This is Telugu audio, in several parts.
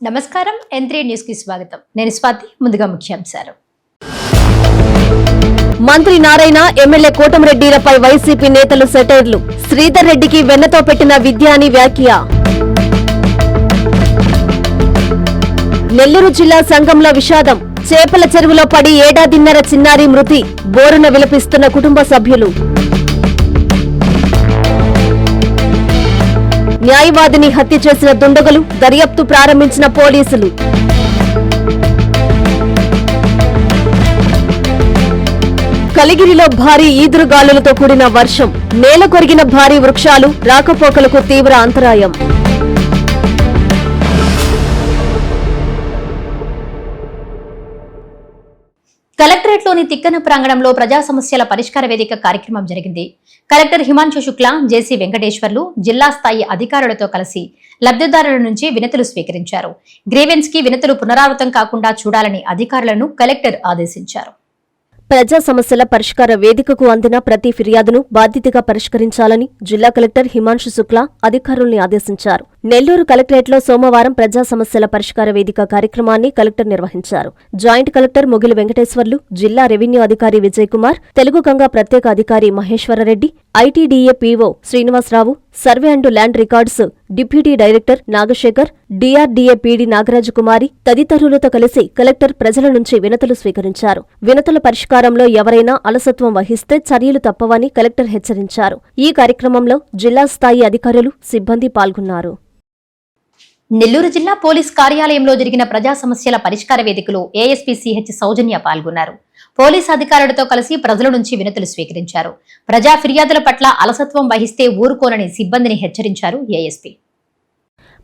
నమస్కారం N3 న్యూస్ కి స్వాగతం. నేను స్వాతి. ముందుగా ముఖ్యాంశాలు. మంత్రి నారాయణ ఎమ్మెల్యే కోటమిరెడ్డిలపై వైసీపీ నేతలు సెటైర్లు. శ్రీధర్ రెడ్డికి వెన్నతో పెట్టిన విద్య అని వ్యాఖ్య. నెల్లూరు జిల్లా సంఘంలో విషాదం. చేపల చెరువులో పడి ఏడాదిన్నర చిన్నారి మృతి. బోరున విలపిస్తున్న కుటుంబ సభ్యులు. న్యాయవాదిని హత్య చేసిన దుండగులు. దర్యాప్తు ప్రారంభించిన పోలీసులు. కలిగిరిలో భారీ ఈదురుగాలులతో కూడిన వర్షం. నేల కొరిగిన భారీ వృక్షాలు. రాకపోకలకు తీవ్ర అంతరాయం. కలెక్టరేట్లోని తిక్కన ప్రాంగణంలో ప్రజా సమస్యల పరిష్కార వేదిక కార్యక్రమం జరిగింది. కలెక్టర్ హిమాంశు శుక్లా, జేసీ వెంకటేశ్వర్లు జిల్లా స్థాయి అధికారులతో కలిసి లబ్ధిదారుల నుంచి వినతులు స్వీకరించారు. గ్రీవెన్స్ కి వినతులు పునరావృతం కాకుండా చూడాలని అధికారులను కలెక్టర్ ఆదేశించారు. ప్రజా సమస్యల పరిష్కార వేదికకు అందిన ప్రతి ఫిర్యాదును బాధ్యతగా పరిష్కరించాలని జిల్లా కలెక్టర్ హిమాంశు శుక్లా అధికారుల్ని ఆదేశించారు. నెల్లూరు కలెక్టరేట్లో సోమవారం ప్రజా సమస్యల పరిష్కార వేదిక కార్యక్రమాన్ని కలెక్టర్ నిర్వహించారు. జాయింట్ కలెక్టర్ ముగిలి వెంకటేశ్వర్లు, జిల్లా రెవెన్యూ అధికారి విజయ్ కుమార్, తెలుగు గంగా ప్రత్యేక అధికారి Maheswara Reddy, ITDA PO Srinivasa Rao, survey and land records deputy director Nagasekhar, DRDA PD Nagarajakumari తదితరులతో కలిసి కలెక్టర్ ప్రజల నుంచి వినతులు స్వీకరించారు. వినతుల పరిష్కారంలో ఎవరైనా అలసత్వం వహిస్తే చర్యలు తప్పవని కలెక్టర్ హెచ్చరించారు. ఈ కార్యక్రమంలో జిల్లా స్థాయి అధికారులు, సిబ్బంది పాల్గొన్నారు. నెల్లూరు జిల్లా పోలీస్ కార్యాలయంలో జరిగిన ప్రజా సమస్యల పరిష్కార వేదికలో ఏఎస్పీ సిహెచ్ సౌజన్య పాల్గొన్నారు. పోలీస్ అధికారులతో కలిసి ప్రజల నుంచి వినతులు స్వీకరించారు. ప్రజా ఫిర్యాదుల పట్ల అలసత్వం వహిస్తే ఊరుకోనని సిబ్బందిని హెచ్చరించారు ఏఎస్పీ.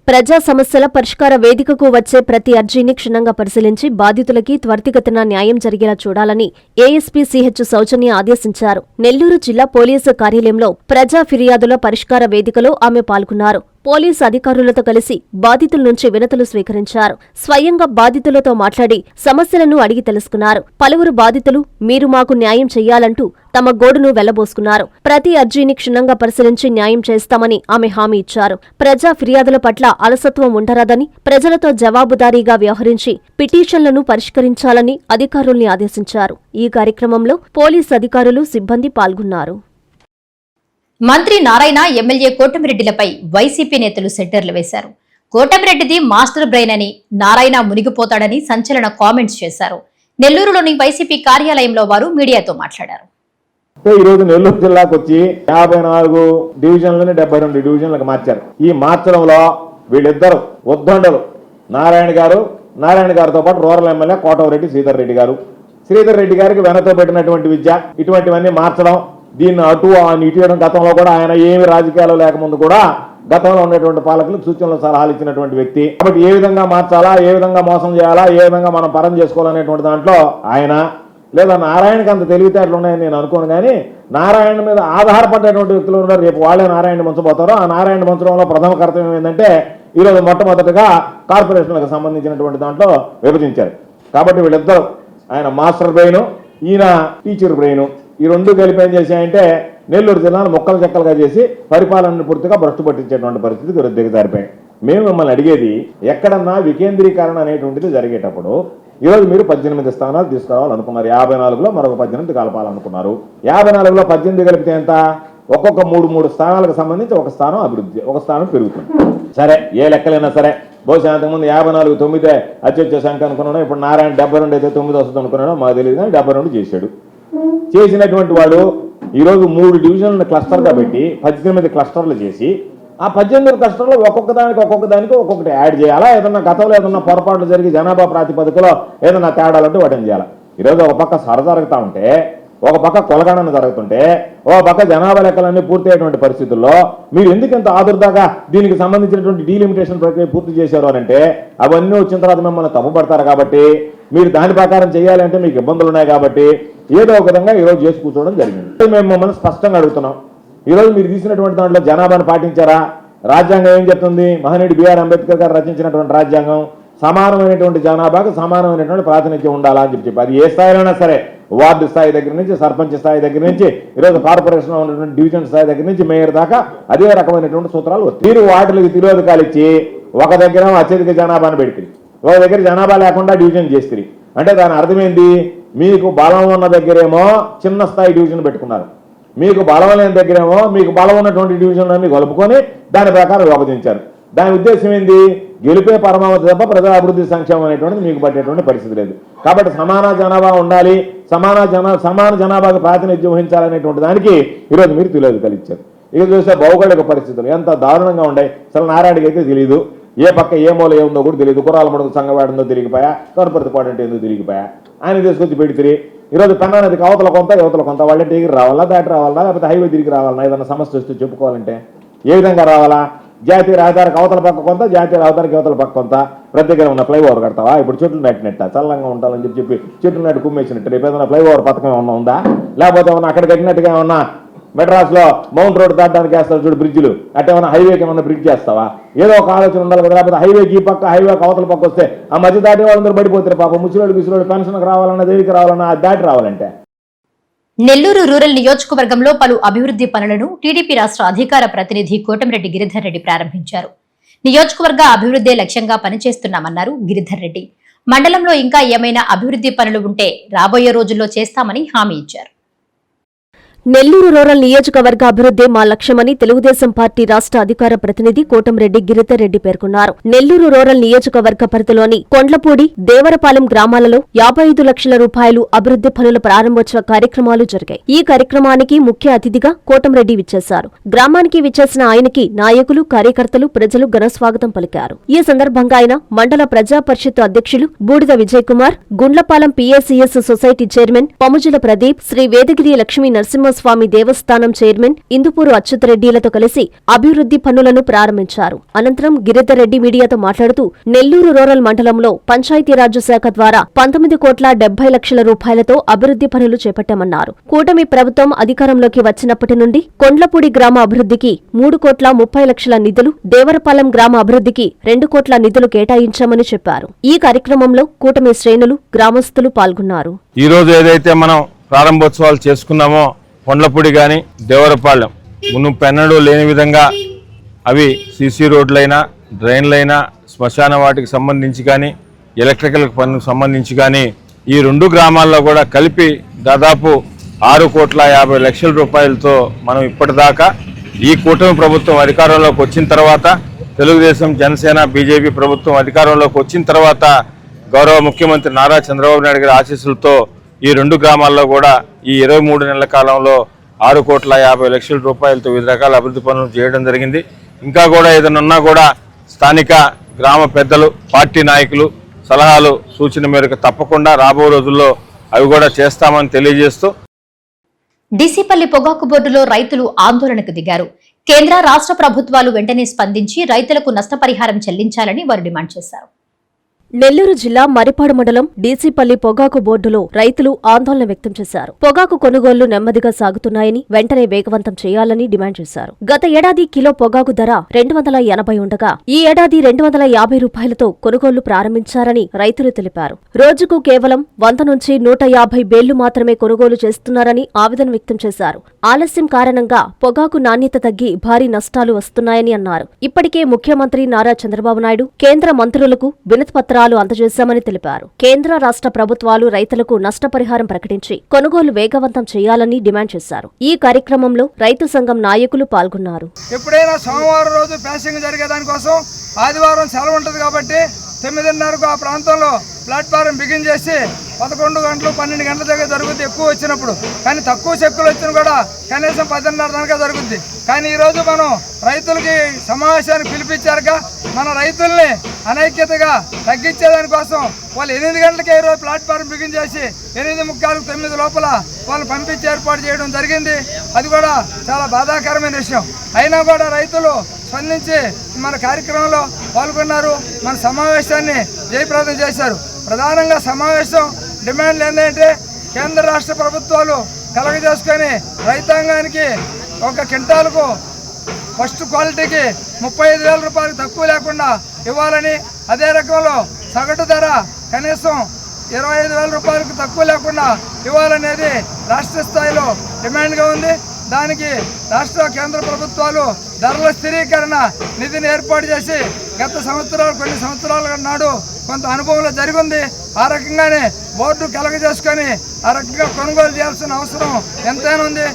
ప్రజా సమస్యల పరిష్కార వేదికకు వచ్చే ప్రతి అర్జీని క్షుణ్ణంగా పరిశీలించి బాధితులకి త్వరితగతిన న్యాయం జరిగేలా చూడాలని ఏఎస్పీ సిహెచ్ సౌజన్య ఆదేశించారు. నెల్లూరు జిల్లా పోలీసు కార్యాలయంలో ప్రజా ఫిర్యాదుల పరిష్కార వేదికలో ఆమె పాల్గొన్నారు. పోలీసు అధికారులతో కలిసి బాధితుల నుంచి వినతులు స్వీకరించారు. స్వయంగా బాధితులతో మాట్లాడి సమస్యలను అడిగి తెలుసుకున్నారు. పలువురు బాధితులు మీరు మాకు న్యాయం చెయ్యాలంటూ తమ గోడును వెళ్లబోసుకున్నారు. ప్రతి అర్జీని క్షుణ్ణంగా పరిశీలించి న్యాయం చేస్తామని ఆమె హామీ ఇచ్చారు. ప్రజా ఫిర్యాదుల పట్ల అలసత్వం ఉండరాదని, ప్రజలతో జవాబుదారీగా వ్యవహరించి పిటిషన్లను పరిష్కరించాలని అధికారుల్ని ఆదేశించారు. ఈ కార్యక్రమంలో పోలీసు అధికారులు, సిబ్బంది పాల్గొన్నారు. మంత్రి నారాయణ ఎమ్మెల్యే కోటమిరెడ్డిలపై వైసీపీ నేతలు సెట్టర్లు వేశారు. కోటమిరెడ్డిది మాస్టర్ బ్రెయిన్ అని, నారాయణ మునిగిపోతాడని సంచలన కామెంట్స్ చేశారు. నెల్లూరులోని వైసీపీ కార్యాలయంలో వారు మీడియాతో మాట్లాడారు. ఈ రోజు నెల్లూరు జిల్లాకు వచ్చి 54 డివిజన్లని 72 డివిజన్లకు మార్చారు. ఈ మార్చడంలో వీళ్ళిద్దరు ఉద్దండలు నారాయణ గారితో పాటు రూరల్ ఎమ్మెల్యే కోటమిరెడ్డి శ్రీధర్ రెడ్డి గారు. శ్రీధర్ రెడ్డి గారికి వెనతో పెట్టినటువంటి విద్య, ఇటువంటివన్నీ మార్చడం, దీన్ని అటు ఇటు చేయడం. గతంలో కూడా ఆయన ఏమి రాజకీయాలు లేకముందు కూడా గతంలో ఉన్నటువంటి పాలకులు సూచనలు, సలహాలు ఇచ్చినటువంటి వ్యక్తి. కాబట్టి ఏ విధంగా మార్చాలా, ఏ విధంగా మోసం చేయాలా, ఏ విధంగా మనం పరం చేసుకోవాలనేటువంటి దాంట్లో ఆయన లేదా నారాయణకి అంత తెలివితేటలు ఉన్నాయని నేను అనుకోను. కానీ నారాయణ మీద ఆధారపడేటువంటి వ్యక్తులు ఉన్నారు. రేపు వాళ్ళే నారాయణ ముంచబోతారో. ఆ నారాయణ ముంచడంలో ప్రథమ కర్తవ్యం ఏంటంటే ఈరోజు మొట్టమొదటిగా కార్పొరేషన్లకు సంబంధించినటువంటి దాంట్లో విభజించారు. కాబట్టి వీళ్ళిద్దరు, ఆయన మాస్టర్ బ్రెయిన్, ఈయన టీచర్ బ్రెయిన్, ఈ రెండు కలిపి ఏం చేశాయంటే నెల్లూరు జిల్లాను ముక్కలు చెక్కలుగా చేసి పరిపాలనను పూర్తిగా భ్రష్టు పట్టించేటువంటి పరిస్థితి దిగజారిపోయాయి. మేము మిమ్మల్ని అడిగేది, ఎక్కడన్నా వికేంద్రీకరణ అనేటువంటిది జరిగేటప్పుడు ఈరోజు మీరు 18 స్థానాలు తీసుకురావాలనుకున్నారు. 54లో మరొక 18 కలపాలనుకున్నారు. 54లో 18 కలిపితే ఎంత? ఒక్కొక్క 3 స్థానాలకు సంబంధించి ఒక స్థానం అభివృద్ధి, ఒక స్థానం పెరుగుతుంది. సరే, ఏ లెక్కలైనా సరే, బహుశా అంతకుముందు 54 9 అత్యొచ్చ సంఖ్య అనుకున్నాను. ఇప్పుడు నారాయణ 72 అయితే 9 వస్తుంది అనుకున్నాను, మాకు తెలియదు. కానీ 72 చేశాడు. చేసినటువంటి వాడు ఈరోజు 3 డివిజన్లను క్లస్టర్గా పెట్టి 18 క్లస్టర్లు చేసి, ఆ 18 క్లస్టర్లో ఒక్కొక్క దానికి ఒక్కొక్కటి యాడ్ చేయాలా? ఏదన్నా గతంలో ఏదన్నా పొరపాట్లు జరిగి జనాభా ప్రాతిపదికలో ఏదన్నా తేడాలంటే వాటిని చేయాలి. ఈరోజు ఒక పక్క జరుగుతూ ఉంటే, ఒక పక్క కొలగణన జరుగుతుంటే, ఒక పక్క జనాభా లెక్కలన్నీ పూర్తి అయ్యేటువంటి పరిస్థితుల్లో మీరు ఎందుకు ఇంత ఆదుర్దాగా దీనికి సంబంధించినటువంటి డీలిమిటేషన్ ప్రక్రియ పూర్తి చేశారు అని అంటే, అవన్నీ వచ్చిన తర్వాత మిమ్మల్ని తప్పుపడతారు. కాబట్టి మీరు దాని ప్రకారం చేయాలంటే మీకు ఇబ్బందులు ఉన్నాయి. కాబట్టి ఏదో ఒక విధంగా ఈరోజు చేసి కూర్చోవడం జరిగింది. మేము మమ్మల్ని స్పష్టంగా అడుగుతున్నాం, ఈరోజు మీరు తీసినటువంటి దాంట్లో జనాభాను పాటించారా? రాజ్యాంగం ఏం చెప్తుంది? మహనీయుడు బిఆర్ అంబేద్కర్ గారు రచించినటువంటి రాజ్యాంగం సమానమైనటువంటి జనాభాకు సమానమైనటువంటి ప్రాతినిధ్యం ఉండాలా అని చెప్పి, అది ఏ స్థాయిలోనా సరే, వార్డు స్థాయి దగ్గర నుంచి, సర్పంచ్ స్థాయి దగ్గర నుంచి, ఈరోజు కార్పొరేషన్లో ఉన్నటువంటి డివిజన్ స్థాయి దగ్గర నుంచి మేయర్ దాకా అదే రకమైనటువంటి సూత్రాలు. మీరు వాటికి తిరోధకాలు ఇచ్చి ఒక దగ్గర అత్యధిక జనాభాను పెడితే, ఒక దగ్గర జనాభా లేకుండా డివిజన్ చేస్తుంది. అంటే దాని అర్థమైంది, మీకు బలం ఉన్న దగ్గరేమో చిన్న స్థాయి డివిజన్ పెట్టుకున్నారు, మీకు బలం లేని దగ్గరేమో మీకు బలం ఉన్నటువంటి డివిజన్లన్నీ కలుపుకొని దాని ప్రకారం విభజించారు. దాని ఉద్దేశం ఏంది, గెలిపే పరమావధి తప్ప ప్రజా అభివృద్ధి సంక్షేమం అనేటువంటిది మీకు పట్టేటువంటి పరిస్థితి లేదు. కాబట్టి సమాన జనాభా ఉండాలి, సమాన జనాభాకు ప్రాతినిధ్యం వహించాలనేటువంటి దానికి ఈరోజు మీరు తెలియదు ఇచ్చారు. ఇక చూస్తే భౌగోళిక పరిస్థితులు ఎంత దారుణంగా ఉన్నాయి. అసలు నారాయణకి అయితే తెలియదు, ఏ పక్క ఏ మూల ఏముందో కూడా తెలియదు. కుర్రాలముడు సంగవాడుందో తిరిగిపోయా, కనుపర్తిపాటు అంటే ఏందో తిరిగిపోయా, ఆయన తీసుకొచ్చి పెడితే ఈరోజు పెన్నా నదికి అవతల కొంత యువతల కొంత, వాళ్ళే తిరిగి రావాలా, దాటి రావాలా, లేకపోతే హైవే తిరిగి రావాలన్నా, ఏదైనా సమస్య వస్తే చెప్పుకోవాలంటే ఏ విధంగా రావాలా? జాతీయ రహదారికి అవతల పక్క కొంత, జాతీయ రహదారికి అవతల పక్క కొంత, ప్రతి దగ్గర ఉన్న ఫ్లైఓవర్ కడతావా? ఇప్పుడు చెట్లు నాటినట్ట చల్లంగా ఉండాలని చెప్పి చెట్లు నాటి కుమ్మేసినట్టు రేపు ఏదైనా ఫ్లైఓవర్ పథకం ఏమన్నా ఉందా? లేకపోతే ఏమన్నా అక్కడ కట్టినట్టుగా ఏమన్నా మెడ్రాస్లో మౌంట్ రోడ్ దాటడానికి వేస్తారు చూడు బ్రిడ్జ్లు, అంటే ఏమన్నా హైవేకి ఏమన్నా బ్రిడ్జ్ చేస్తావా? ఏదో ఒక ఆలోచన ఉండాలి కదా. లేకపోతే హైవేకి ఈ పక్క హైవేకి అవతల పక్క వస్తే ఆ మధ్య దాటి వాళ్ళందరూ పడిపోతారు పాపం. ముసలోడు గిసులోడు పెన్షన్కి రావాలన్నా, దేవికి రావాలన్నా అది దాటి రావాలంటే. నెల్లూరు రూరల్ నియోజకవర్గంలో పలు అభివృద్ధి పనులను టీడీపీ రాష్ట్ర అధికార ప్రతినిధి కోటమిరెడ్డి గిరిధర్ రెడ్డి ప్రారంభించారు. నియోజకవర్గ అభివృద్ధే లక్ష్యంగా పనిచేస్తున్నామన్నారు గిరిధర్ రెడ్డి. మండలంలో ఇంకా ఏమైనా అభివృద్ధి పనులు ఉంటే రాబోయే రోజుల్లో చేస్తామని హామీ ఇచ్చారు. నెల్లూరు రూరల్ నియోజకవర్గ అభివృద్ధి మా లక్ష్యమని తెలుగుదేశం పార్టీ రాష్ట్ర అధికార ప్రతినిధి కోటంరెడ్డి గిరిధర్ రెడ్డి పేర్కొన్నారు. నెల్లూరు రూరల్ నియోజకవర్గ పరిధిలోని కొండ్లపూడి, దేవరపాలెం గ్రామాలలో 55 లక్షల రూపాయలు అభివృద్ధి పనుల ప్రారంభోత్సవ కార్యక్రమాలు జరిగాయి. ఈ కార్యక్రమానికి ముఖ్య అతిథిగా కోటంరెడ్డి విచ్చేశారు. గ్రామానికి విచ్చేసిన ఆయనకి నాయకులు, కార్యకర్తలు, ప్రజలు ఘనస్వాగతం పలికారు. ఈ సందర్భంగా ఆయన మండల ప్రజా పరిషత్ అధ్యక్షులు Budida Vijay Kumar, Gundlapalem PACS society chairman Pamujula Pradeep, Sri Vedagiri Lakshmi Narasimha Swamy Devasthanam chairman Indupuru అచ్యుతరెడ్డిలతో కలిసి అభివృద్ధి పనులను ప్రారంభించారు. అనంతరం గిరిధర్ రెడ్డి మీడియాతో మాట్లాడుతూ నెల్లూరు రూరల్ మండలంలో పంచాయతీరాజ్ శాఖ ద్వారా 19,70,00,000 రూపాయలతో అభివృద్ధి పనులు చేపట్టామన్నారు. కూటమి ప్రభుత్వం అధికారంలోకి వచ్చినప్పటి నుండి కొండ్లపూడి గ్రామ అభివృద్ధికి 3,30,00,000 నిధులు, దేవరపాలెం గ్రామ అభివృద్ధికి 2 కోట్ల నిధులు కేటాయించామని చెప్పారు. ఈ కార్యక్రమంలో కూటమి శ్రేణులు, గ్రామస్తులు పాల్గొన్నారు. ఈ రోజు ఏదైతే మనం ప్రారంభోత్సవాలు చేసుకున్నామో కొండ్లపూడి కానీ దేవరపాలెం మునుపెన్నడూ లేని విధంగా అవి సీసీ రోడ్లైనా, డ్రైన్లైనా, శ్మశాన వాటికి సంబంధించి కానీ, ఎలక్ట్రికల్ పనులకు సంబంధించి కానీ ఈ 2 గ్రామాల్లో కూడా కలిపి దాదాపు 6,50,00,000 రూపాయలతో మనం ఇప్పటిదాకా ఈ కూటమి ప్రభుత్వం అధికారంలోకి వచ్చిన తర్వాత, తెలుగుదేశం, జనసేన, బీజేపీ ప్రభుత్వం అధికారంలోకి వచ్చిన తర్వాత గౌరవ ముఖ్యమంత్రి నారా చంద్రబాబు నాయుడు గారి ఆశీస్సులతో ఈ 2 గ్రామాల్లో కూడా ఈ 23 నెలల కాలంలో 6,50,00,000 రూపాయలతో వివిధ రకాల అభివృద్ధి పనులు చేయడం జరిగింది. ఇంకా కూడా ఏదైనా ఉన్నా కూడా స్థానిక గ్రామ పెద్దలు, పార్టీ నాయకులు సలహాలు, సూచన మేరకు తప్పకుండా రాబో రోజుల్లో అవి కూడా చేస్తామని తెలియజేస్తూ డీసీపల్లి పొగాకు బోర్డులో రైతులు ఆందోళనకు దిగారు. కేంద్ర, రాష్ట్ర ప్రభుత్వాలు వెంటనే స్పందించి రైతులకు నష్టపరిహారం చెల్లించాలని వారు డిమాండ్ చేశారు. నెల్లూరు జిల్లా మరిపాడు మండలం డీసీపల్లి పొగాకు బోర్డులో రైతులు ఆందోళన వ్యక్తం చేశారు. పొగాకు కొనుగోళ్లు నెమ్మదిగా సాగుతున్నాయని వెంటనే వేగవంతం చేయాలని డిమాండ్ చేశారు. గత ఏడాది కిలో పొగాకు ధర 280 ఉండగా ఈ ఏడాది 250 రూపాయలతో కొనుగోళ్లు ప్రారంభించారని రైతులు తెలిపారు. రోజుకు కేవలం 100 నుంచి 150 బేళ్లు మాత్రమే కొనుగోలు చేస్తున్నారని ఆవేదన వ్యక్తం చేశారు. ఆలస్యం కారణంగా పొగాకు నాణ్యత తగ్గి భారీ నష్టాలు వస్తున్నాయని అన్నారు. ఇప్పటికే ముఖ్యమంత్రి నారా చంద్రబాబు నాయుడు, కేంద్ర మంత్రులకు వినతిపత్రాలు అందజేశామని తెలిపారు. కేంద్ర, రాష్ట్ర ప్రభుత్వాలు రైతులకు నష్టపరిహారం ప్రకటించి కొనుగోలు వేగవంతం చేయాలని డిమాండ్ చేశారు. ఈ కార్యక్రమంలో రైతు సంఘం నాయకులు పాల్గొన్నారు. ఎప్పుడైనా సోమవారం రోజు ప్యాసింగ్ జరిగే దానికోసం ఆదివారం సెలవు ఉంటుంది కాబట్టి 9:30కు ఆ ప్రాంతంలో ప్లాట్ఫారం బిగిన్ చేసి 11 గంటలు 12 గంటల దగ్గర జరుగుద్ది ఎక్కువ వచ్చినప్పుడు. కానీ తక్కువ చెక్కులు వచ్చిన కూడా కనీసం 10:30 దాకా జరుగుద్ది. కానీ ఈరోజు మనం రైతులకి సమావేశానికి పిలిపించారుగా, మన రైతుల్ని అనైక్యతగా తగ్గించేదానికోసం వాళ్ళు 8 గంటలకే ఈరోజు ప్లాట్ఫారం బిగిన్ చేసి 8:45, 9 లోపల వాళ్ళు పంపించి ఏర్పాటు చేయడం జరిగింది. అది కూడా చాలా బాధాకరమైన విషయం. అయినా కూడా రైతులు స్పందించి మన కార్యక్రమంలో పాల్గొన్నారు. మన సమావేశాన్ని జయప్రదం చేశారు. ప్రధానంగా సమావేశం డిమాండ్లు ఏంటంటే, కేంద్ర రాష్ట్ర ప్రభుత్వాలు కలగజేసుకొని రైతాంగానికి ఒక క్వింటాలకు ఫస్ట్ క్వాలిటీకి 35,000 రూపాయలు తక్కువ లేకుండా ఇవ్వాలని, అదే రకంలో సగటు ధర కనీసం 25,000 రూపాయలకు తక్కువ లేకుండా ఇవ్వాలనేది రాష్ట్ర స్థాయిలో డిమాండ్గా ఉంది. దానికి రాష్ట్ర, కేంద్ర ప్రభుత్వాలు ధరల స్థిరీకరణ నిధిని ఏర్పాటు చేసి కొన్ని సంవత్సరాల నాడు కొంత అనుభవంలో జరిగింది. ఆ రకంగానే బోర్డు కలగజేసుకొని ఆ రకంగా కొనుగోలు చేయాల్సిన అవసరం ఎంతైనా ఉంది.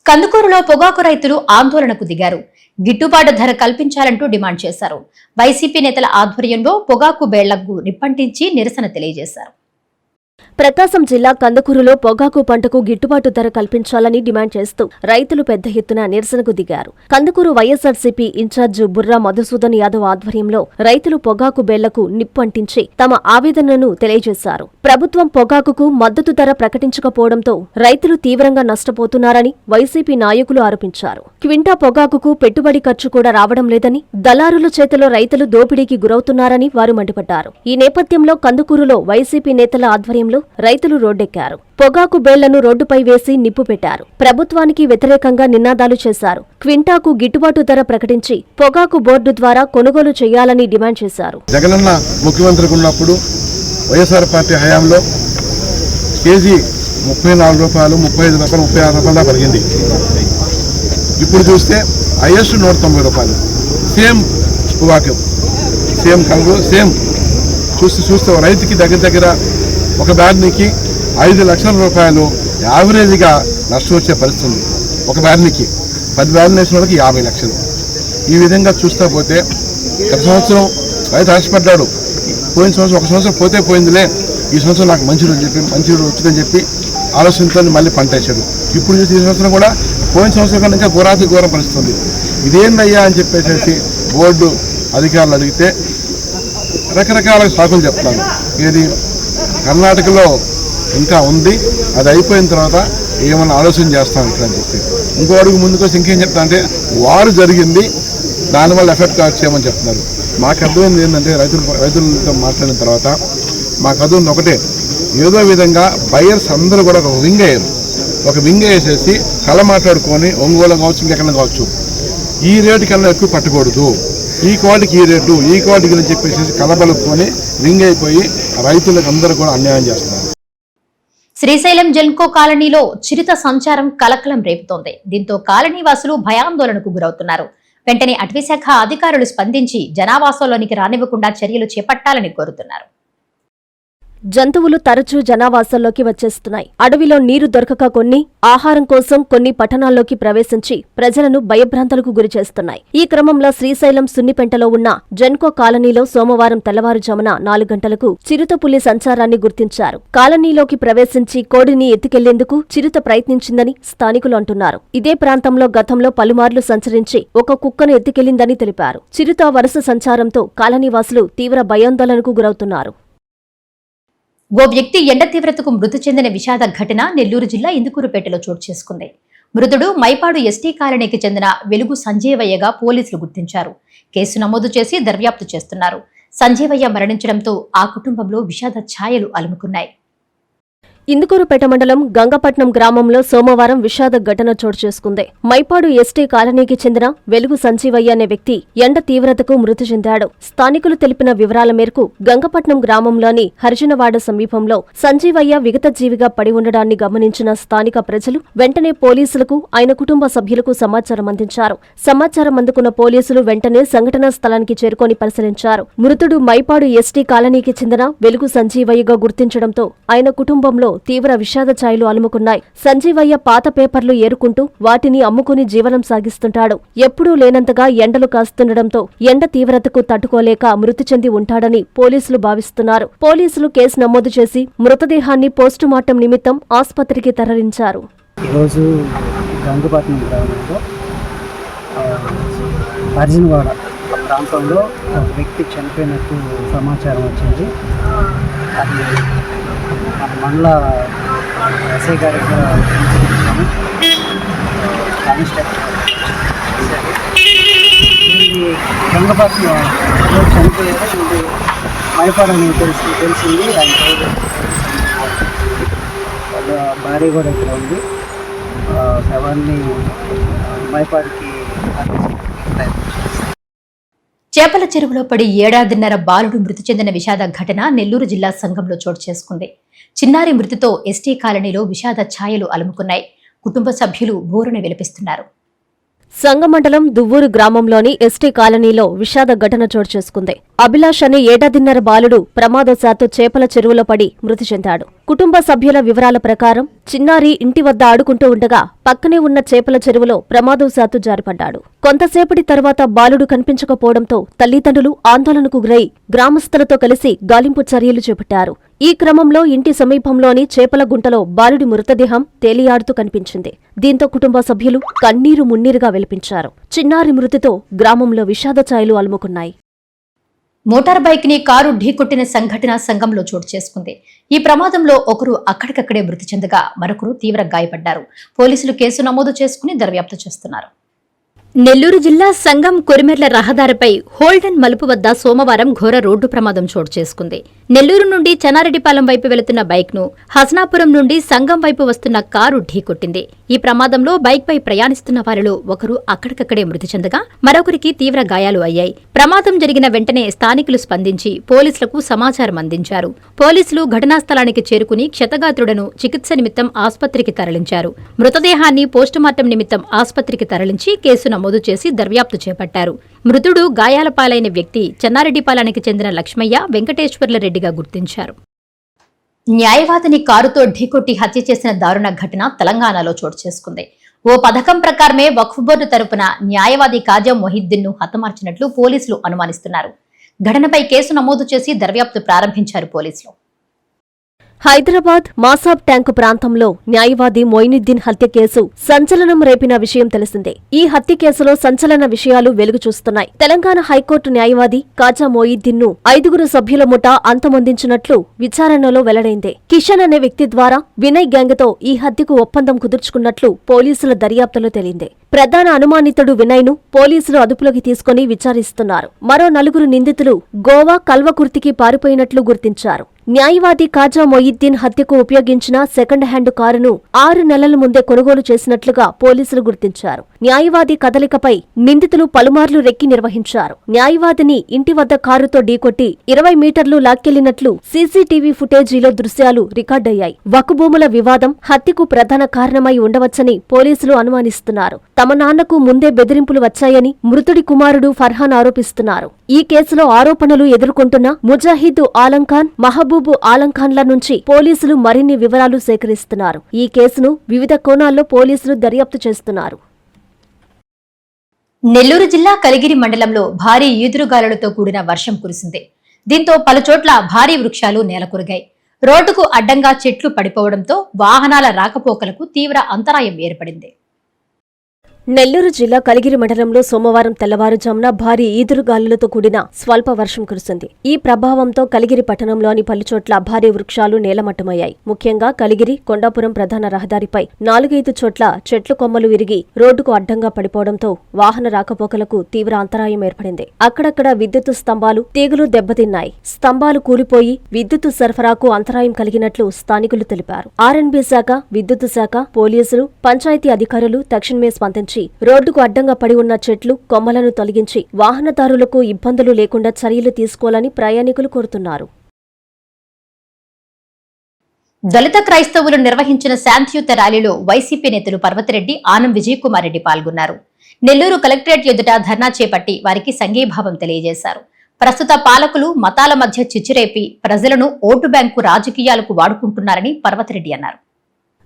కందుకూరులో పొగాకు రైతులు ఆందోళనకు దిగారు. గిట్టుబాటు ధర కల్పించాలంటూ డిమాండ్ చేశారు. వైసీపీ నేతల ఆధ్వర్యంలో పొగాకు బేళ్లకు నిప్పంటించి నిరసన తెలియజేశారు. ప్రకాశం జిల్లా కందుకూరులో పొగాకు పంటకు గిట్టుబాటు ధర కల్పించాలని డిమాండ్ చేస్తూ రైతులు పెద్ద ఎత్తున నిరసనకు దిగారు. కందుకూరు వైఎస్సార్సీపీ ఇన్ఛార్జ్ బుర్రా మధుసూదన్ యాదవ్ ఆధ్వర్యంలో రైతులు పొగాకు బేళ్లకు నిప్పు అంటించి తమ ఆవేదనను తెలియజేశారు. ప్రభుత్వం పొగాకుకు మద్దతు ధర ప్రకటించకపోవడంతో రైతులు తీవ్రంగా నష్టపోతున్నారని వైసీపీ నాయకులు ఆరోపించారు. క్వింటా పొగాకుకు పెట్టుబడి ఖర్చు కూడా రావడం లేదని, దళారుల చేతిలో రైతులు దోపిడీకి గురవుతున్నారని వారు మండిపడ్డారు. ఈ నేపథ్యంలో కందుకూరులో వైసీపీ నేతల ఆధ్వర్యంలో రైతులు రోడ్డెక్కారు. పొగాకు బేళ్లను రోడ్డుపై వేసి నిప్పు పెట్టారు. ప్రభుత్వానికి వ్యతిరేకంగా నినాదాలు చేశారు. క్వింటాకు గిట్టుబాటు ధర ప్రకటించి పొగాకు బోర్డు ద్వారా కొనుగోలు చేయాలని డిమాండ్ చేశారు. జగనన్న ముఖ్యమంత్రిగా ఉన్నప్పుడు వైఎస్ఆర్ పార్టీ హయాంలో కేజీ 34 రూపాయలు, 35 రూపాయలు, 36 రూపాయల దాకా పెరిగింది. ఇప్పుడు చూస్తే హైయెస్ట్ 190 రూపాయలు. సేమ్ పొగాకు, సేమ్ కలరు, సేమ్ చూస్తే రైతుకి దగ్గర ఒక బ్యాడ్నికి 5 లక్షల రూపాయలు యావరేజ్గా నష్టం వచ్చే పరిస్థితి. ఒక బ్యాడ్నికి 10 బ్యాడ్లు వేసిన వాళ్ళకి 50 లక్షలు. ఈ విధంగా చూస్తూ పోతే గత సంవత్సరం రైతు ఆశపడ్డాడు. పోయిన సంవత్సరం ఒక సంవత్సరం పోతే పోయిందిలే, ఈ సంవత్సరం నాకు మంచి రోజు వచ్చిందని చెప్పి ఆలోచనతో మళ్ళీ పంట వేసాడు. ఇప్పుడు చూసి ఈ సంవత్సరం కూడా పోయిన సంవత్సరం కన్నా ఇంకా ఘోరం పరిస్థితుంది. ఇదేందయ్యా అని చెప్పేసి బోర్డు అధికారులు అడిగితే రకరకాల సాకులు చెప్తాను. ఇది కర్ణాటకలో ఇంకా ఉంది, అది అయిపోయిన తర్వాత ఏమన్నా ఆలోచన చేస్తామంటారని చెప్పి ఇంకో అడుగు ముందుకు వచ్చి ఇంకేం చెప్తా అంటే వారు జరిగింది, దానివల్ల ఎఫెక్ట్ చేయమని చెప్తున్నారు. మాకు అర్థమైంది ఏంటంటే రైతులతో మాట్లాడిన తర్వాత మాకు అర్థమైంది ఒకటే, ఏదో విధంగా బయర్స్ అందరూ కూడా ఒక వింగ్ వేసేసి కళ మాట్లాడుకొని ఒంగోలు కావచ్చు, ఇంకెక్కడ కావచ్చు, ఈ రేటు కన్నా ఎక్కువ పట్టకూడదు, ఈ క్వాలిటీకి ఈ రేటు, ఈ క్వాలిటీకి అని చెప్పేసి కలబలుపుకొని రింగ్ అయిపోయి రైతులకు అందరూ కూడా అన్యాయం చేస్తున్నారు. శ్రీశైలం జెన్కో కాలనీలో చిరుత సంచారం కలకలం రేపుతోంది. దీంతో కాలనీ వాసులు భయాందోళనకు గురవుతున్నారు. వెంటనే అటవీశాఖ అధికారులు స్పందించి జనావాసంలోనికి రానివ్వకుండా చర్యలు చేపట్టాలని కోరుతున్నారు. జంతువులు తరచూ జనావాసాల్లోకి వచ్చేస్తున్నాయి. అడవిలో నీరు దొరకక కొన్ని, ఆహారం కోసం కొన్ని పట్టణాల్లోకి ప్రవేశించి ప్రజలను భయభ్రాంతులకు గురిచేస్తున్నాయి. ఈ క్రమంలో శ్రీశైలం సున్నిపెంటలో ఉన్న జెన్కో కాలనీలో సోమవారం తెల్లవారుజామున 4 గంటలకు చిరుతపులి సంచారాన్ని గుర్తించారు. కాలనీలోకి ప్రవేశించి కోడిని ఎత్తుకెళ్లేందుకు చిరుత ప్రయత్నించిందని స్థానికులు అంటున్నారు. ఇదే ప్రాంతంలో గతంలో పలుమార్లు సంచరించి ఒక కుక్కను ఎత్తుకెళ్లిందని తెలిపారు. చిరుత వరుస సంచారంతో కాలనీవాసులు తీవ్ర భయాందోళనకు గురవుతున్నారు. ఓ వ్యక్తి ఎండ తీవ్రతకు మృతి చెందిన విషాద ఘటన నెల్లూరు జిల్లా ఇందుకూరుపేటలో చోటు చేసుకుంది. మృతుడు మైపాడు ఎస్టీ కాలనీకి చెందిన వెలుగు సంజీవయ్యగా పోలీసులు గుర్తించారు. కేసు నమోదు చేసి దర్యాప్తు చేస్తున్నారు. సంజీవయ్య మరణించడంతో ఆ కుటుంబంలో విషాద ఛాయలు అలుముకున్నాయి. ఇందుకూరుపేట మండలం గంగపట్నం గ్రామంలో సోమవారం విషాద ఘటన చోటు చేసుకుంది. మైపాడు ఎస్టీ కాలనీకి చెందిన వెలుగు సంజీవయ్య అనే వ్యక్తి ఎండ తీవ్రతకు మృతి చెందాడు. స్థానికులు తెలిపిన వివరాల మేరకు గంగపట్నం గ్రామంలోని హరిజనవాడ సమీపంలో సంజీవయ్య విగతజీవిగా పడి ఉండడాన్ని గమనించిన స్థానిక ప్రజలు వెంటనే పోలీసులకు, ఆయన కుటుంబ సభ్యులకు సమాచారం అందించారు. సమాచారం అందుకున్న పోలీసులు వెంటనే సంఘటనా స్థలానికి చేరుకొని పరిశీలించారు. మృతుడు మైపాడు ఎస్టీ కాలనీకి చెందిన వెలుగు సంజీవయ్యగా గుర్తించడంతో ఆయన కుటుంబంలో తీవ్ర విషాద ఛాయలు అలుముకున్నాయి. సంజీవయ్య పాత పేపర్లు ఏరుకుంటూ వాటిని అమ్ముకుని జీవనం సాగిస్తుంటాడు. ఎప్పుడూ లేనంతగా ఎండలు కాస్తుండటంతో ఎండ తీవ్రతకు తట్టుకోలేక మృతి చెంది ఉంటాడని పోలీసులు భావిస్తున్నారు. పోలీసులు కేసు నమోదు చేసి మృతదేహాన్ని పోస్టుమార్టం నిమిత్తం ఆసుపత్రికి తరలించారు. ఈరోజు గంగపట్నం గ్రామంలో అర్జునవాడ ప్రాంతంలో ఒక వ్యక్తి చనిపోయినట్టు సమాచారం వచ్చింది. అది మన మండల ఎస్ఐ గారి గంగపట్నం చనిపోయారు. ఇది మైపాడని తెలిసింది. ఆయన వాళ్ళ భార్య కూడా ఇక్కడ ఉంది. ఎవరిని మైపాడికి చేపల చెరువులో పడి 7.5 బాలుడు మృతి చెందిన విషాద ఘటన నెల్లూరు జిల్లా సంఘంలో చోటు చేసుకుంది. చిన్నారి మృతితో ఎస్టీ కాలనీలో విషాద ఛాయలు అలుముకున్నాయి. కుటుంబ సభ్యులు బోరున విలపిస్తున్నారు. సంగమండలం దువ్వూరు గ్రామంలోని ఎస్టీ కాలనీలో విషాద ఘటన చోటు చేసుకుంది. అభిలాష్ అనే ఏడాదిన్నర బాలుడు ప్రమాదవశాత్తు చేపల చెరువులో పడి మృతి చెందాడు. కుటుంబ సభ్యుల వివరాల ప్రకారం చిన్నారి ఇంటి వద్ద ఆడుకుంటూ ఉండగా పక్కనే ఉన్న చేపల చెరువులో ప్రమాదవశాత్తు జారిపడ్డాడు. కొంతసేపటి తర్వాత బాలుడు కనిపించకపోవడంతో తల్లిదండ్రులు ఆందోళనకు గురై గ్రామస్తులతో కలిసి గాలింపు చర్యలు చేపట్టారు. ఈ క్రమంలో ఇంటి సమీపంలోని చేపల గుంటలో బాలుడి మృతదేహం తేలియాడుతూ కనిపించింది. దీంతో కుటుంబ సభ్యులు కన్నీరు మున్నీరుగా వెలిపించారు. చిన్నారి మృతితో గ్రామంలో విషాద ఛాయలు అలుముకున్నాయి. మోటార్ బైక్ ని కారు ఢీకొట్టిన సంఘటన సంఘంలో చోటు చేసుకుంది. ఈ ప్రమాదంలో ఒకరు అక్కడికక్కడే మృతి చెందగా మరొకరు తీవ్ర గాయపడ్డారు. పోలీసులు కేసు నమోదు చేసుకుని దర్యాప్తు చేస్తున్నారు. నెల్లూరు జిల్లా సంగం కొరిమెర్ల రహదారిపై హోల్డన్ మలుపు వద్ద సోమవారం ఘోర రోడ్డు ప్రమాదం చోటు చేసుకుంది. నెల్లూరు నుండి చెన్నారెడ్డిపాలెం వైపు వెళుతున్న బైక్ ను హసనాపురం నుండి సంగం వైపు వస్తున్న కారు ఢీకొట్టింది. ఈ ప్రమాదంలో బైక్ పై ప్రయాణిస్తున్న వారిలో ఒకరు అక్కడికక్కడే మృతి చెందగా మరొకరికి తీవ్ర గాయాలు అయ్యాయి. ప్రమాదం జరిగిన వెంటనే స్థానికులు స్పందించి పోలీసులకు సమాచారం అందించారు. పోలీసులు ఘటనా స్థలానికి చేరుకుని క్షతగాత్రుడను చికిత్స నిమిత్తం ఆస్పత్రికి తరలించారు. మృతదేహాన్ని పోస్టుమార్టం నిమిత్తం ఆస్పత్రికి తరలించి కేసు నమోదు చేసి దర్యాప్తు చేపట్టారు. మృతుడు గాయాల పాలైన వ్యక్తి చెన్నారెడ్డిపాలెంకి చెందిన లక్ష్మయ్య వెంకటేశ్వర్ల రెడ్డిగా గుర్తించారు. న్యాయవాదిని కారుతో ఢీకొట్టి హత్య చేసిన దారుణ ఘటన తెలంగాణలో చోటు చేసుకుంది. ఓ పథకం ప్రకారమే వక్ఫ్ బోర్డు తరపున న్యాయవాది కాజా మొహిద్దీన్ ను హతమార్చినట్లు పోలీసులు అనుమానిస్తున్నారు. ఘటనపై కేసు నమోదు చేసి దర్యాప్తు ప్రారంభించారు పోలీసులు. హైదరాబాద్ మాసాబ్ ట్యాంకు ప్రాంతంలో న్యాయవాది మొయినుద్దీన్ హత్య కేసు సంచలనం రేపిన విషయం తెలిసిందే. ఈ హత్య కేసులో సంచలన విషయాలు వెలుగు చూస్తున్నాయి. తెలంగాణ హైకోర్టు న్యాయవాది కాజా మొయిద్దీన్ ను 5 సభ్యుల ముఠా అంతమొందించినట్లు విచారణలో వెల్లడైందే. కిషన్ అనే వ్యక్తి ద్వారా వినయ్ గ్యాంగ్తో ఈ హత్యకు ఒప్పందం కుదుర్చుకున్నట్లు పోలీసుల దర్యాప్తులో తేలిందే. ప్రధాన అనుమానితుడు వినయ్ ను పోలీసులు అదుపులోకి తీసుకుని విచారిస్తున్నారు. మరో 4 నిందితులు గోవా కల్వకుర్తికి పారిపోయినట్లు గుర్తించారు. న్యాయవాది కాజా మొయిద్దీన్ హత్యకు ఉపయోగించిన సెకండ్ హ్యాండ్ కారును 6 నెలల ముందే కొనుగోలు చేసినట్లుగా పోలీసులు గుర్తించారు. న్యాయవాది కదలికపై నిందితులు పలుమార్లు రెక్కి నిర్వహించారు. న్యాయవాదిని ఇంటి వద్ద కారుతో ఢీకొట్టి 20 మీటర్లు లాక్కెళ్లినట్లు సీసీటీవీ ఫుటేజీలో దృశ్యాలు రికార్డయ్యాయి. వక్ఫ్ భూముల వివాదం హత్యకు ప్రధాన కారణమై ఉండవచ్చని పోలీసులు అనుమానిస్తున్నారు. తమ నాన్నకు ముందే బెదిరింపులు వచ్చాయని మృతుడి కుమారుడు ఫర్హాన్ ఆరోపిస్తున్నారు. ఈ కేసులో ఆరోపణలు ఎదుర్కొంటున్న ముజాహిద్ ఆలంఖాన్, మహబూబ్ ఆలంఖాన్ల నుంచి పోలీసులు మరిన్ని వివరాలు సేకరిస్తున్నారు. ఈ కేసును వివిధ కోణాల్లో పోలీసులు దర్యాప్తు చేస్తున్నారు. నెల్లూరు జిల్లా కలిగిరి మండలంలో భారీ ఈదురుగాలులతో కూడిన వర్షం కురిసింది. దీంతో పలుచోట్ల భారీ వృక్షాలు నేలకొరిగాయి. రోడ్డుకు అడ్డంగా చెట్లు పడిపోవడంతో వాహనాల రాకపోకలకు తీవ్ర అంతరాయం ఏర్పడింది. నెల్లూరు జిల్లా కలిగిరి మండలంలో సోమవారం తెల్లవారుజామున భారీ ఈదురుగాలులతో కూడిన స్వల్ప వర్షం కురిసింది. ఈ ప్రభావంతో కలిగిరి పట్టణంలోని పలుచోట్ల భారీ వృక్షాలు నేలమట్టమయ్యాయి. ముఖ్యంగా కలిగిరి కొండాపురం ప్రధాన రహదారిపై 4-5 చోట్ల చెట్లు కొమ్మలు విరిగి రోడ్డుకు అడ్డంగా పడిపోవడంతో వాహన రాకపోకలకు తీవ్ర అంతరాయం ఏర్పడింది. అక్కడక్కడ విద్యుత్ స్తంభాలు, తీగలు దెబ్బతిన్నాయి. స్తంభాలు కూలిపోయి విద్యుత్ సరఫరాకు అంతరాయం కలిగినట్లు స్థానికులు తెలిపారు. ఆర్ఎన్బీ శాఖ, విద్యుత్ శాఖ, పోలీసులు, పంచాయతీ అధికారులు తక్షణమే స్పందించి రోడ్డుకు అడ్డంగా పడి ఉన్న చెట్లు, కొమ్మలను తొలగించి వాహనదారులకు ఇబ్బందులు లేకుండా చర్యలు తీసుకోవాలని ప్రయాణికులు కోరుతున్నారు. దళిత క్రైస్తవులు నిర్వహించిన శాంతియుత ర్యాలీలో వైసీపీ నేతలు పర్వతిరెడ్డి, ఆనం విజయ్ కుమార్ రెడ్డి పాల్గొన్నారు. నెల్లూరు కలెక్టరేట్ ఎదుట ధర్నా చేపట్టి వారికి సంఘీభావం తెలియజేశారు. ప్రస్తుత పాలకులు మతాల మధ్య చిచ్చురేపి ప్రజలను ఓటు బ్యాంకు రాజకీయాలకు వాడుకుంటున్నారని పర్వతిరెడ్డి అన్నారు.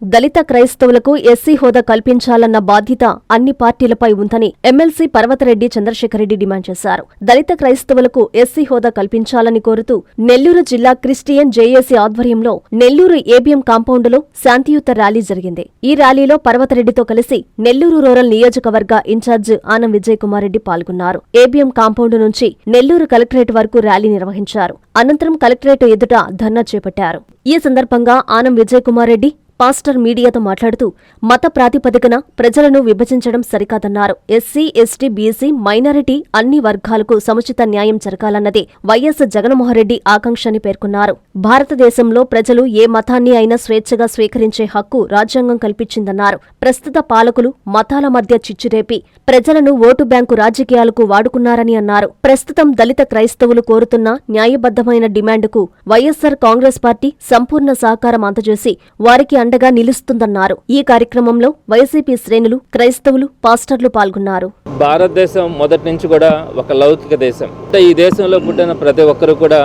దళిత క్రైస్తవులకు ఎస్సీ హోదా కల్పించాలన్న బాధ్యత అన్ని పార్టీలపై ఉందని ఎమ్మెల్సీ పర్వతరెడ్డి చంద్రశేఖరరెడ్డి డిమాండ్ చేశారు. దళిత క్రైస్తవులకు ఎస్సీ హోదా కల్పించాలని కోరుతూ నెల్లూరు జిల్లా క్రిస్టియన్ జేఏసీ ఆధ్వర్యంలో నెల్లూరు ఏబీఎం కాంపౌండ్లో శాంతియుత ర్యాలీ జరిగింది. ఈ ర్యాలీలో పర్వతరెడ్డితో కలిసి నెల్లూరు రూరల్ నియోజకవర్గ ఇన్ఛార్జ్ ఆనం విజయ్ కుమార్ రెడ్డి పాల్గొన్నారు. ఏబీఎం కాంపౌండ్ నుంచి నెల్లూరు కలెక్టరేట్ వరకు ర్యాలీ నిర్వహించారు. అనంతరం కలెక్టరేట్ ఎదుట ధర్నా చేపట్టారు. ఈ సందర్భంగా ఆనం విజయ్ కుమార్ రెడ్డి పాస్టర్ మీడియాతో మాట్లాడుతూ మత ప్రాతిపదికన ప్రజలను విభజించడం సరికాదన్నారు. ఎస్సీ, ఎస్టీ, బీసీ, మైనారిటీ అన్ని వర్గాలకు సముచిత న్యాయం జరగాలన్నదే వైఎస్ జగన్మోహన్రెడ్డి ఆకాంక్ష అని పేర్కొన్నారు. భారతదేశంలో ప్రజలు ఏ మతాన్ని అయినా స్వేచ్ఛగా స్వీకరించే హక్కు రాజ్యాంగం కల్పించిందన్నారు. ప్రస్తుత పాలకులు మతాల మధ్య చిచ్చురేపి ప్రజలను ఓటు బ్యాంకు రాజకీయాలకు వాడుకున్నారని అన్నారు. ప్రస్తుతం దళిత క్రైస్తవులు కోరుతున్న న్యాయబద్ధమైన డిమాండ్కు వైఎస్సార్ కాంగ్రెస్ పార్టీ సంపూర్ణ సహకారం అందజేసి వారికి అండగా నిలుస్తుందన్నారు. ఈ కార్యక్రమంలో వైసీపీ శ్రేణులు, క్రైస్తవులు, పాస్టర్లు పాల్గొన్నారు. భారతదేశం మొదటి నుంచి కూడా ఒక లౌకిక దేశం. అంటే ఈ దేశంలో పుట్టిన ప్రతి ఒక్కరు కూడా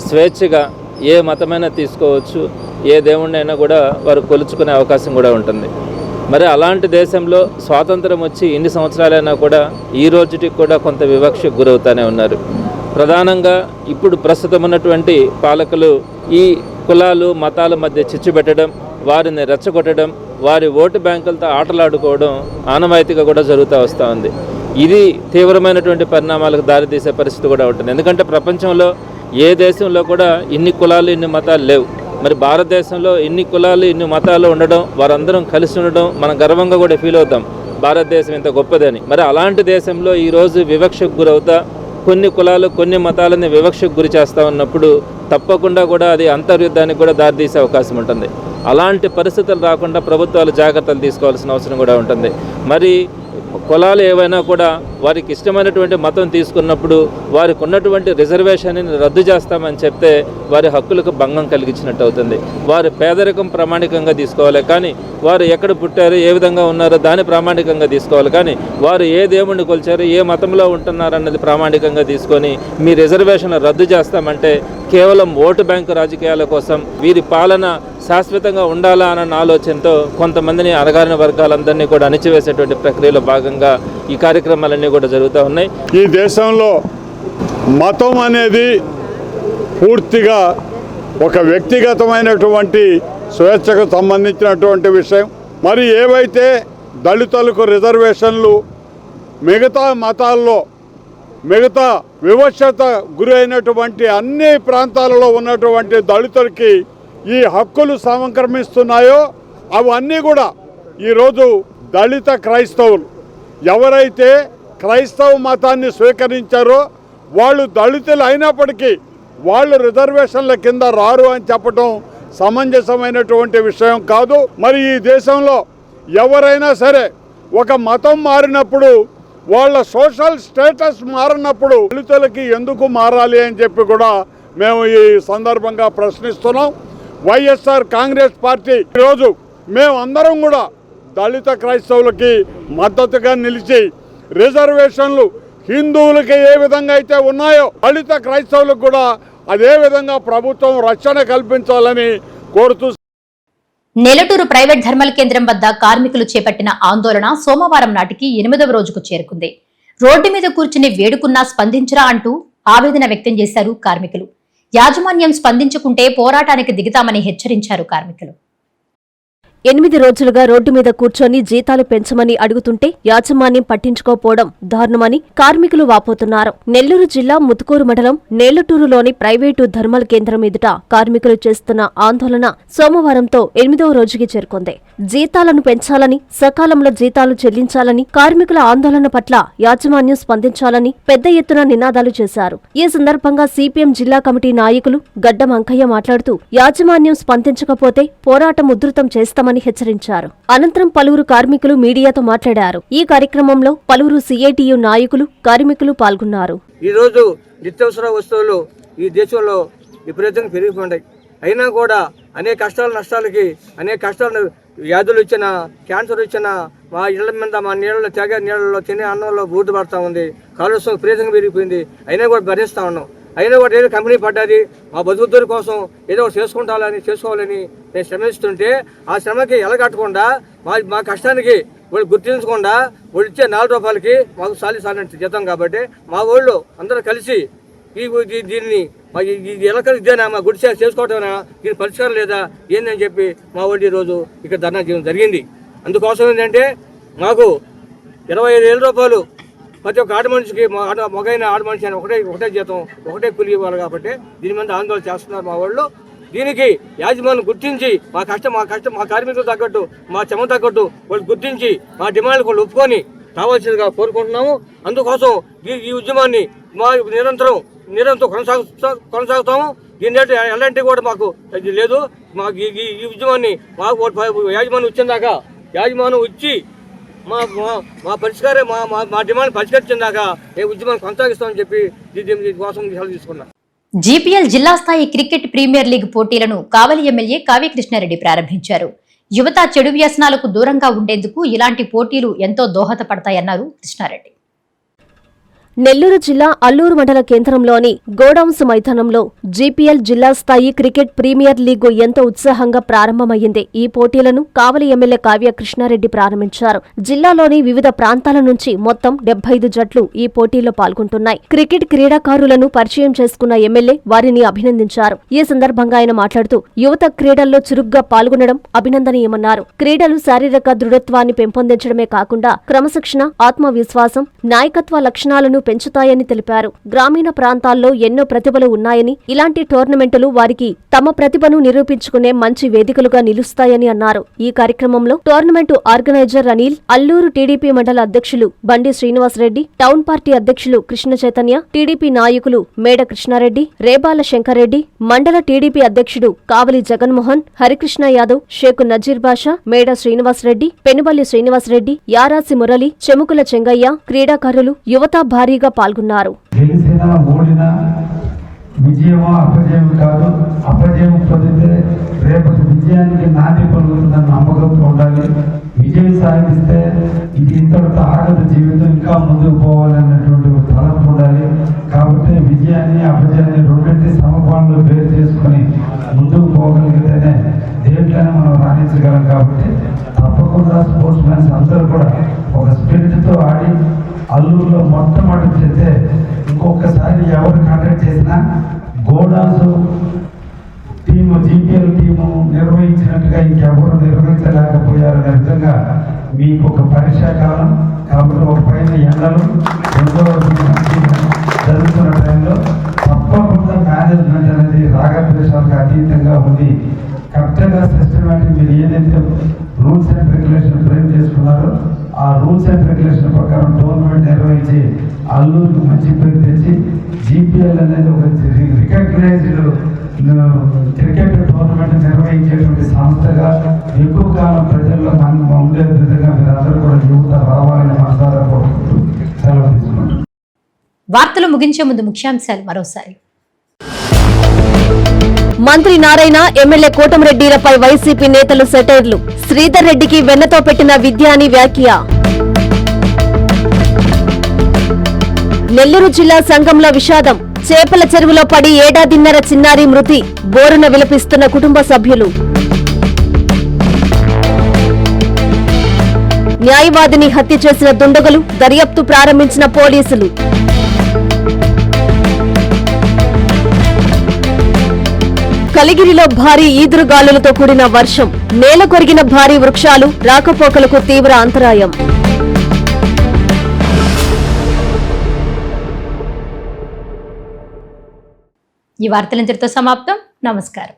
స్వేచ్ఛగా ఏ మతమైనా తీసుకోవచ్చు, ఏ దేవుణ్ణైనా కూడా వారు కొలుచుకునే అవకాశం కూడా ఉంటుంది. మరి అలాంటి దేశంలో స్వాతంత్రం వచ్చి ఇన్ని సంవత్సరాలైనా కూడా ఈ రోజుటికి కూడా కొంత వివక్షకు గురవుతూనే ఉన్నారు. ప్రధానంగా ఇప్పుడు ప్రస్తుతం ఉన్నటువంటి పాలకులు ఈ కులాలు మతాల మధ్య చిచ్చు పెట్టడం, వారిని రెచ్చగొట్టడం, వారి ఓటు బ్యాంకులతో ఆటలాడుకోవడం ఆనవాయితీగా కూడా జరుగుతూ వస్తూ ఉంది. ఇది తీవ్రమైనటువంటి పరిణామాలకు దారితీసే పరిస్థితి కూడా ఉంటుంది. ఎందుకంటే ప్రపంచంలో ఏ దేశంలో కూడా ఇన్ని కులాలు ఇన్ని మతాలు లేవు. మరి భారతదేశంలో ఇన్ని కులాలు ఇన్ని మతాలు ఉండడం, వారందరం కలిసి ఉండడం మనం గర్వంగా కూడా ఫీల్ అవుతాం, భారతదేశం ఇంత గొప్పదని. మరి అలాంటి దేశంలో ఈరోజు వివక్షకు గురవుతా కొన్ని కులాలు కొన్ని మతాలని వివక్షకు గురి చేస్తూ ఉన్నప్పుడు తప్పకుండా కూడా అది అంతర్యుద్ధానికి కూడా దారితీసే అవకాశం ఉంటుంది. అలాంటి పరిస్థితులు రాకుండా ప్రభుత్వాలు జాగ్రత్తలు తీసుకోవాల్సిన అవసరం కూడా ఉంటుంది. మరి కులాలు ఏవైనా కూడా వారికి ఇష్టమైనటువంటి మతం తీసుకున్నప్పుడు వారికి ఉన్నటువంటి రిజర్వేషన్ని రద్దు చేస్తామని చెప్తే వారి హక్కులకు భంగం కలిగించినట్టు అవుతుంది. వారి పేదరికం ప్రామాణికంగా తీసుకోవాలి, కానీ వారు ఎక్కడ పుట్టారు, ఏ విధంగా ఉన్నారో దాన్ని ప్రామాణికంగా తీసుకోవాలి. కానీ వారు ఏ దేవుణ్ణి కొలిచారు, ఏ మతంలో ఉంటున్నారన్నది ప్రామాణికంగా తీసుకొని మీ రిజర్వేషన్లు రద్దు చేస్తామంటే కేవలం ఓటు బ్యాంకు రాజకీయాల కోసం వీరి పాలన శాశ్వతంగా ఉండాలా అన్న ఆలోచనతో కొంతమందిని అణగారిన వర్గాలందరినీ కూడా అణిచివేసేటువంటి ప్రక్రియలో భాగంగా ఈ కార్యక్రమాలన్నీ కూడా జరుగుతూ ఉన్నాయి. ఈ దేశంలో మతం అనేది పూర్తిగా ఒక వ్యక్తిగతమైనటువంటి స్వేచ్ఛకు సంబంధించినటువంటి విషయం. మరి ఏవైతే దళితులకు రిజర్వేషన్లు మిగతా మతాల్లో మిగతా వివక్షత గురైనటువంటి అన్ని ప్రాంతాలలో ఉన్నటువంటి దళితులకి ఈ హక్కులు సంక్రమిస్తున్నాయో అవన్నీ కూడా ఈరోజు దళిత క్రైస్తవులు ఎవరైతే క్రైస్తవ మతాన్ని స్వీకరించారో వాళ్ళు దళితులు అయినప్పటికీ వాళ్ళు రిజర్వేషన్ల కింద రారు అని చెప్పడం సమంజసమైనటువంటి విషయం కాదు. మరి ఈ దేశంలో ఎవరైనా సరే ఒక మతం మారినప్పుడు వాళ్ళ సోషల్ స్టేటస్ మారినప్పుడు దళితులకి ఎందుకు మారాలి అని చెప్పి కూడా మేము ఈ సందర్భంగా ప్రశ్నిస్తున్నాం. వైఎస్ఆర్ కాంగ్రెస్ పార్టీ ఈరోజు మేమందరం కూడా దళిత క్రైస్తవులకి మద్దతుగా నిలిచి రిజర్వేషన్లు హిందువులకి ఏ విధంగా అయితే ఉన్నాయో దళిత క్రైస్తవులకు కూడా అదే విధంగా ప్రభుత్వం రక్షణ కల్పించాలని కోరుతూ నెల్లటూరు ప్రైవేట్ థర్మల్ కేంద్రం వద్ద కార్మికులు చేపట్టిన ఆందోళన సోమవారం నాటికి 8వ రోజుకు చేరుకుంది. రోడ్డు మీద కూర్చుని వేడుకున్నా స్పందించరా అంటూ ఆవేదన వ్యక్తం చేశారు కార్మికులు. యాజమాన్యం స్పందించుకుంటే పోరాటానికి దిగుతామని హెచ్చరించారు కార్మికులు. 8 రోజులుగా రోడ్డు మీద కూర్చొని జీతాలు పెంచమని అడుగుతుంటే యాజమాన్యం పట్టించుకోపోవడం దారుణమని కార్మికులు వాపోతున్నారు. నెల్లూరు జిల్లా ముతుకూరు మండలం నేలటూరులోని ప్రైవేటు థర్మల్ కేంద్రం ఎదుట కార్మికులు చేస్తున్న ఆందోళన సోమవారంతో 8వ రోజుకి చేరుకుంది. జీతాలను పెంచాలని, సకాలంలో జీతాలు చెల్లించాలని, కార్మికుల ఆందోళన పట్ల యాజమాన్యం స్పందించాలని పెద్ద ఎత్తున నినాదాలు చేశారు. ఈ సందర్భంగా సిపిఎం జిల్లా కమిటీ నాయకులు గడ్డం అంకయ్య మాట్లాడుతూ యాజమాన్యం స్పందించకపోతే పోరాటం ఉధృతం చేస్తామని హెచ్చరించారు. అనంతరం పలువురు కార్మికులు మీడియాతో మాట్లాడారు. ఈ కార్యక్రమంలో పలువురు సిఐటియు నాయకులు, కార్మికులు పాల్గొన్నారు. ఈ రోజు నిత్యావసర వస్తువులు ఈ దేశంలో విపరీతంగా పెరిగిపోయాయి. అయినా కూడా అనేక కష్టాలు నష్టాలకి అనేక కష్టాలు వ్యాధులు ఇచ్చిన క్యాన్సర్ ఇచ్చిన మా ఇళ్ల మీద మా నీళ్ళలో తాగే నీళ్ళలో తినే అన్నంలో బూర్డు పడుతూ ఉంది. కాలుష్యం విపరీతంగా పెరిగిపోయింది. అయినా కూడా భరిస్తూ ఉన్నాం. అయినా కూడా ఏదో కంపెనీ పడ్డది మా బతుకుద్దరి కోసం ఏదో చేసుకోవాలని నేను శ్రమిస్తుంటే ఆ శ్రమకి ఎలగట్టకుండా మా కష్టానికి వాళ్ళు గుర్తించకుండా వాళ్ళు ఇచ్చే 4 రూపాయలకి మాకు సాలించి జీతం. కాబట్టి మా వాళ్ళు అందరూ కలిసి దీన్ని ఎలా ఇదేనా మా గుడిసే చేసుకోవటమేనా, దీని పరిష్కారం లేదా ఏందని చెప్పి మా వాళ్ళు ఈరోజు ఇక్కడ ధర్నా చేయడం జరిగింది. అందుకోసం ఏంటంటే మాకు 25,000 రూపాయలు ప్రతి ఒక్క ఆడ మనిషికి మగైన ఆడ మనిషి అని ఒకటే జీతం ఒకటే కూలి ఇవ్వాలి. కాబట్టి దీని మీద ఆందోళన చేస్తున్నారు మా వాళ్ళు. దీనికి యాజమాన్యం గుర్తించి మా కార్మికులు తగ్గట్టు మా శ్రమ తగ్గట్టు వాళ్ళు గుర్తించి మా డిమాండ్లు వాళ్ళు ఒప్పుకొని రావాల్సిందిగా కోరుకుంటున్నాము. అందుకోసం ఈ ఉద్యమాన్ని మా నిరంతరం కొనసాగుతాము. దీని ఎలాంటి కూడా మాకు లేదు. మాకు ఈ ఉద్యమాన్ని మాకు యాజమాన్యం వచ్చిందాకా యాజమాన్యం వచ్చి మా పరిష్కారం మా డిమాండ్ పరిష్కరించిందాక ఏ ఉద్యమాన్ని కొనసాగిస్తామని చెప్పి దీని కోసం సెలవు తీసుకున్నాం. జీపీఎల్ జిల్లా స్థాయి క్రికెట్ ప్రీమియర్ లీగ్ పోటీలను కావలి ఎమ్మెల్యే కావ్య కృష్ణారెడ్డి ప్రారంభించారు. యువత చెడు వ్యసనాలకు దూరంగా ఉండేందుకు ఇలాంటి పోటీలు ఎంతో దోహదపడతాయన్నారు కృష్ణారెడ్డి. నెల్లూరు జిల్లా అల్లూరు మండల కేంద్రంలోని గోడౌన్స్ మైదానంలో జీపీఎల్ జిల్లా స్థాయి క్రికెట్ ప్రీమియర్ లీగు ఎంతో ఉత్సాహంగా ప్రారంభమైంది. ఈ పోటీలను కావలి ఎమ్మెల్యే కావ్య కృష్ణారెడ్డి ప్రారంభించారు. జిల్లాలోని వివిధ ప్రాంతాల నుంచి మొత్తం 75 జట్లు ఈ పోటీల్లో పాల్గొంటున్నాయి. క్రికెట్ క్రీడాకారులను పరిచయం చేసుకున్న ఎమ్మెల్యే వారిని అభినందించారు. ఈ సందర్భంగా ఆయన మాట్లాడుతూ యువత క్రీడల్లో చురుగ్గా పాల్గొనడం అభినందనీయమన్నారు. క్రీడలు శారీరక దృఢత్వాన్ని పెంపొందించడమే కాకుండా క్రమశిక్షణ, ఆత్మవిశ్వాసం, నాయకత్వ లక్షణాలను పెంచుతాయని తెలిపారు. గ్రామీణ ప్రాంతాల్లో ఎన్నో ప్రతిభలు ఉన్నాయని, ఇలాంటి టోర్నమెంటులు వారికి తమ ప్రతిభను నిరూపించుకునే మంచి వేదికలుగా నిలుస్తాయని అన్నారు. ఈ కార్యక్రమంలో tournament organiser Anil, Alluru TDP మండల అధ్యక్షులు బండి శ్రీనివాసరెడ్డి, టౌన్ పార్టీ అధ్యక్షులు కృష్ణ చైతన్య, టీడీపీ నాయకులు మేడ కృష్ణారెడ్డి, రేబాల శంకర్రెడ్డి, మండల టీడీపీ అధ్యక్షుడు కావలి జగన్మోహన్, హరికృష్ణ యాదవ్, షేక్ నజీర్ బాషా, మేడ శ్రీనివాసరెడ్డి, పెనుబల్లి శ్రీనివాసరెడ్డి, యారాసి మురళి, చెముకుల చెంగయ్య, క్రీడాకారులు, యువత భారీగా పాల్గొన్నారు. విజయమో అపజయం కాదు, అపజయం పొందితే రేపటి విజయానికి నాంది పలుకుతుందన్న నమ్మకంతో ఉండాలి. విజయం సాధిస్తే ఇది ఇంతటితో ఆగదు, జీవితం ఇంకా ముందుకు పోవాలన్నటువంటి తలంపు ఉండాలి. కాబట్టి విజయాన్ని అపజయాన్ని రెండింటి సమపాలనలో వేరు చేసుకుని ముందుకు పోగలిగితేనే దేంట్లోనే మనం రాణించగలం. కాబట్టి తప్పకుండా స్పోర్ట్స్ మ్యాన్స్ అందరూ కూడా ఒక స్పిరిట్తో ఆడి అల్లూరులో మొట్టమొదటి చేస్తే ఇంకొకసారి ఎవరు కండక్ట్ చేసినా గోడాసు టీము, జీపీఎల్ టీము నిర్వహించినట్టుగా ఇంకెవరు నిర్వహించలేకపోయారనే విధంగా మీకు ఒక పరీక్షా కాలం కాబట్టి ఒక పైన ఎండలు జరుగుతున్న టైంలో తప్పకుండా మేనేజ్మెంట్ అనేది రాగద్వేషాలకు అతీతంగా ఉంది. కరెక్ట్గా సిస్టమేటిక్ మీరు ఏదైతే రూల్స్ అండ్ రెగ్యులేషన్ ఫ్రేమ్ చేసుకున్నారో ఆ రూల్స్ అండ్ రెగ్యులేషన్ ప్రకారం టోర్నమెంట్ నిర్వహించి అల్లూరుకు మంచి పేరు తెచ్చి జీపీఎల్ అనేది ఒక రికగ్నైజ్డ్ క్రికెట్ టోర్నమెంట్ నిర్వహించేటువంటి సంస్థగా ఎక్కువ కాలం ప్రజల్లో ఉండే విధంగా మీరందరూ కూడా యువత రావాలని మనసారా కోరుకుంటూ సెలవు తీసుకున్నాం. వార్తలు ముగించే ముందు ముఖ్యాంశాలు మరోసారి. మంత్రి నారాయణ, ఎమ్మెల్యే కోటమిరెడ్డిలపై వైసీపీ నేతలు సెటైర్లు. శ్రీధర్ రెడ్డికి వెన్నతో పెట్టిన విద్య అని వ్యాఖ్య. నెల్లూరు జిల్లా సంఘంలో విషాదం. చేపల చెరువులో పడి ఏడాదిన్నర చిన్నారి మృతి. బోరున విలపిస్తున్న కుటుంబ సభ్యులు. న్యాయవాదిని హత్య చేసిన దుండగులు. దర్యాప్తు ప్రారంభించిన పోలీసులు. కలిగిరిలో భారీ ఈదురుగాలులతో కూడిన వర్షం. నేల కొరిగిన భారీ వృక్షాలు. రాకపోకలకు తీవ్ర అంతరాయం. ఈ వార్తలు ఇంతటితో సమాప్తం. నమస్కారం.